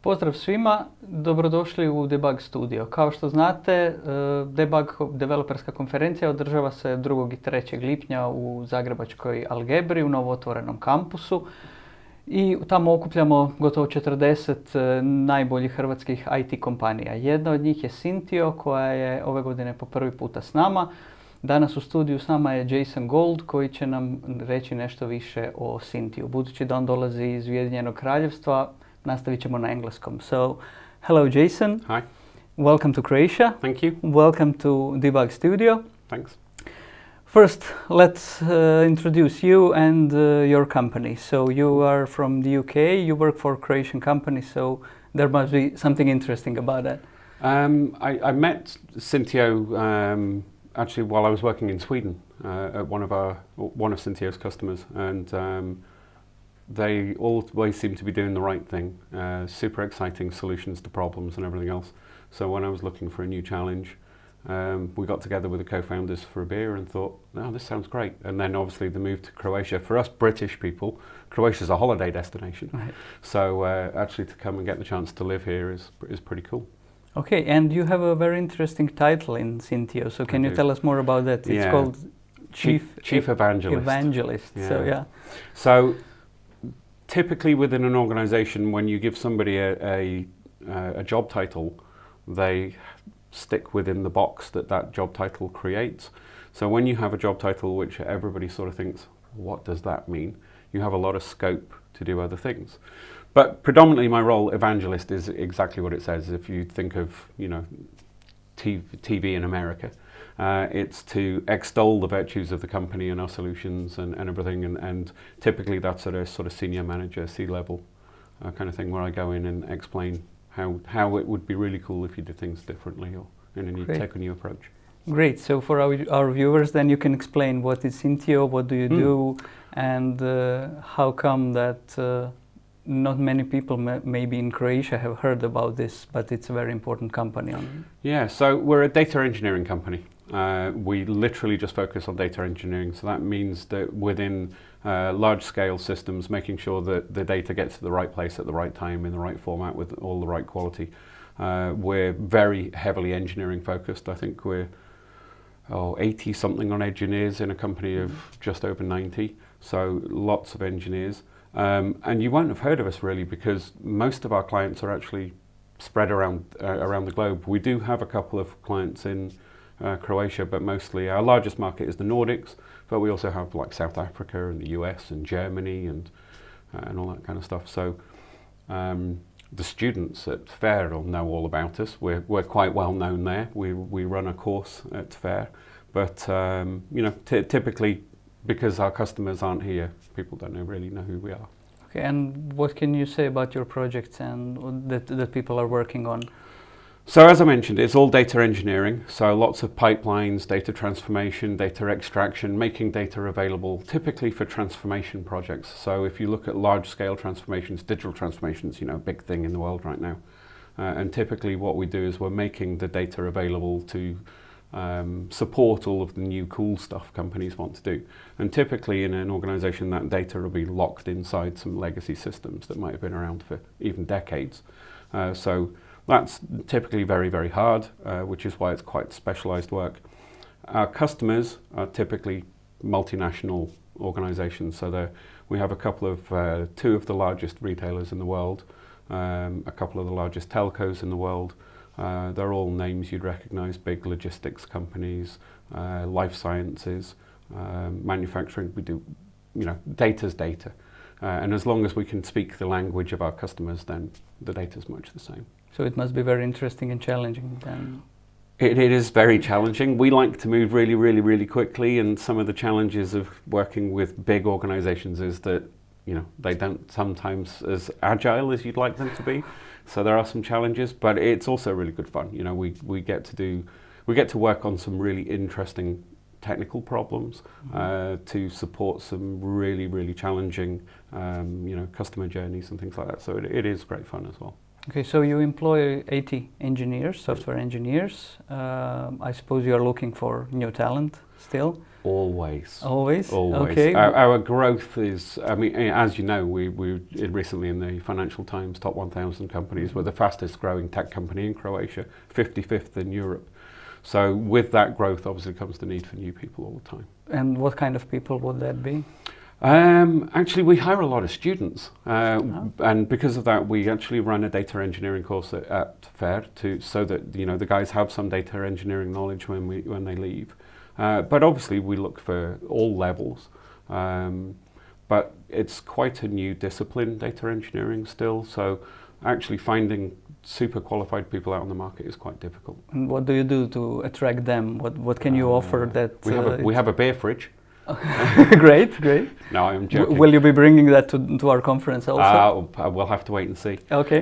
Pozdrav svima, dobrodošli u Debug studio. Kao što znate, Debug developerska konferencija održava se 2. i 3. lipnja u zagrebačkoj Algebri u novootvorenom kampusu i tamo okupljamo gotovo 40 najboljih hrvatskih IT kompanija. Jedna od njih je Syntio koja je ove godine po prvi puta s nama. Danas u studiju s nama je Jason Gould koji će nam reći nešto više o Syntiju. Budući da on dolazi iz Ujedinjenog Kraljevstva, nastavit ćemo na engleskom. So, hello Jason. Hi. Welcome to Croatia. Thank you. Welcome to Debug Studio. Thanks. First, let's introduce you and your company. So you are from the UK, you work for a Croatian company, so there must be something interesting about that. I met Syntio actually while I was working in Sweden at one of Syntio's customers, and they always seem to be doing the right thing, super exciting solutions to problems and everything else. So when I was looking for a new challenge, we got together with the co-founders for a beer and thought, oh, this sounds great. And then obviously the move to Croatia. For us British people, Croatia's a holiday destination. Right. So actually to come and get the chance to live here is pretty cool. Okay, and you have a very interesting title in Syntio. So can you tell us more about that? It's called Chief Evangelist. Evangelist. Yeah. So yeah. So typically within an organization, when you give somebody a job title, they stick within the box that job title creates. So when you have a job title which everybody sort of thinks, what does that mean? You have a lot of scope to do other things. But predominantly my role, evangelist, is exactly what it says. If you think of, TV in America, it's to extol the virtues of the company and our solutions and everything, and typically that's at a sort of senior manager, C-level kind of thing, where I go in and explain how it would be really cool if you did things differently or take a new approach. Great. So for our viewers, then you can explain what is Syntio, what do you do, and how come that not many people maybe in Croatia have heard about this, but it's a very important company. Yeah, so we're a data engineering company. We literally just focus on data engineering, so that means that within large-scale systems, making sure that the data gets to the right place at the right time, in the right format, with all the right quality. We're very heavily engineering focused. I think we're 80-something on engineers in a company of just over 90, so lots of engineers. And you won't have heard of us really because most of our clients are actually spread around the globe. We do have a couple of clients in Croatia, but mostly our largest market is the Nordics, but we also have like South Africa and the US and Germany and all that kind of stuff. So the students at FAIR will know all about us. We're quite well known there. We run a course at FAIR, but typically because our customers aren't here, people don't really know who we are. Okay, and what can you say about your projects and that people are working on? So as I mentioned, it's all data engineering, so lots of pipelines, data transformation, data extraction, making data available, typically for transformation projects. So if you look at large-scale transformations, digital transformations, a big thing in the world right now. And typically what we do is we're making the data available to support all of the new cool stuff companies want to do. And typically in an organization, that data will be locked inside some legacy systems that might have been around for even decades. So that's typically very, very hard, which is why it's quite specialized work. Our customers are typically multinational organizations. So we have a couple of, two of the largest retailers in the world, a couple of the largest telcos in the world. They're all names you'd recognize, big logistics companies, life sciences, manufacturing. We do, data's data. And as long as we can speak the language of our customers, then the data's much the same. So it must be very interesting and challenging then. It is very challenging. We like to move really, really, really quickly, and some of the challenges of working with big organizations is that, they don't sometimes as agile as you'd like them to be. So there are some challenges, but it's also really good fun. We get to work on some really interesting technical problems to support some really, really challenging, customer journeys and things like that. So it is great fun as well. Okay, so you employ 80 engineers, software engineers. I suppose you are looking for new talent still? Always. Always? Always. Okay. Our growth is, I mean, as you know, we were recently in the Financial Times top 1,000 companies. We're the fastest growing tech company in Croatia, 55th in Europe. So with that growth obviously comes the need for new people all the time. And what kind of people would that be? Actually, we hire a lot of students, and because of that, we actually run a data engineering course at FAIR so that the guys have some data engineering knowledge when they leave. But obviously, we look for all levels. But it's quite a new discipline, data engineering still. So actually finding super qualified people out on the market is quite difficult. And what do you do to attract them? What can you offer that? We have a beer fridge. Great, great. No, I'm joking. Will you be bringing that to our conference also? We'll have to wait and see. Okay.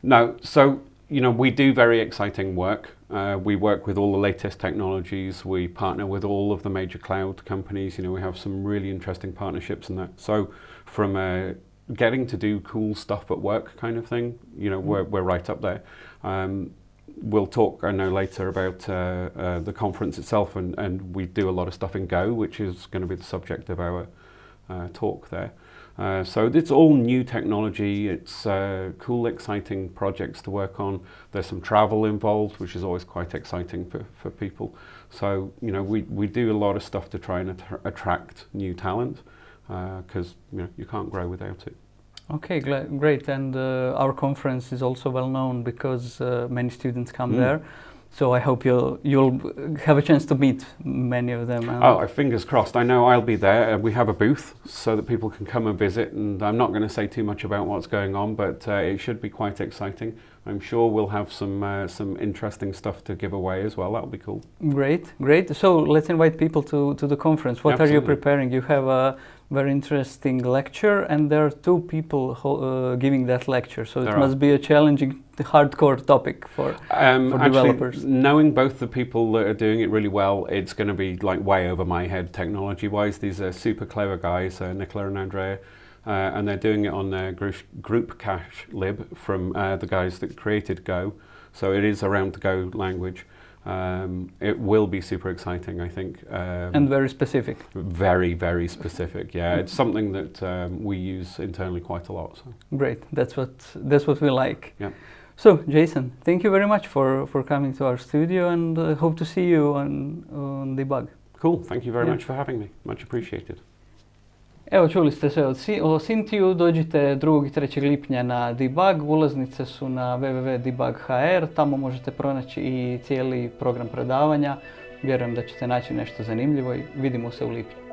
No, so we do very exciting work. We work with all the latest technologies. We partner with all of the major cloud companies. We have some really interesting partnerships in that. So from getting to do cool stuff at work kind of thing, we're right up there. We'll talk, I know, later about the conference itself, and we do a lot of stuff in Go, which is going to be the subject of our talk there. So it's all new technology. It's cool, exciting projects to work on. There's some travel involved, which is always quite exciting for people. So we do a lot of stuff to try and attract new talent, because you can't grow without it. Okay, great. And our conference is also well known because many students come there. So I hope you'll have a chance to meet many of them. Fingers crossed. I know I'll be there. We have a booth so that people can come and visit. And I'm not going to say too much about what's going on, but it should be quite exciting. I'm sure we'll have some interesting stuff to give away as well. That'll be cool. Great, great. So let's invite people to the conference. What Absolutely. are you preparing? You have a very interesting lecture, and there are two people giving that lecture. So it must be a challenging, hardcore topic for developers. Actually, knowing both the people that are doing it really well, it's going to be like way over my head technology-wise. These are super clever guys, Nicola and Andrea. And they're doing it on their group cache lib from the guys that created Go. So it is around the Go language. It will be super exciting, I think. And very specific. Very, very specific, yeah. It's something that we use internally quite a lot. So. Great, that's what we like. Yeah. So, Jason, thank you very much for coming to our studio, and hope to see you on Debug. Cool, thank you very much for having me. Much appreciated. Evo, čuli ste sve o Syntiju. Dođite 2. i 3. lipnja na debug. Ulaznice su na www.debug.hr. Tamo možete pronaći i cijeli program predavanja. Vjerujem da ćete naći nešto zanimljivo i vidimo se u lipnju.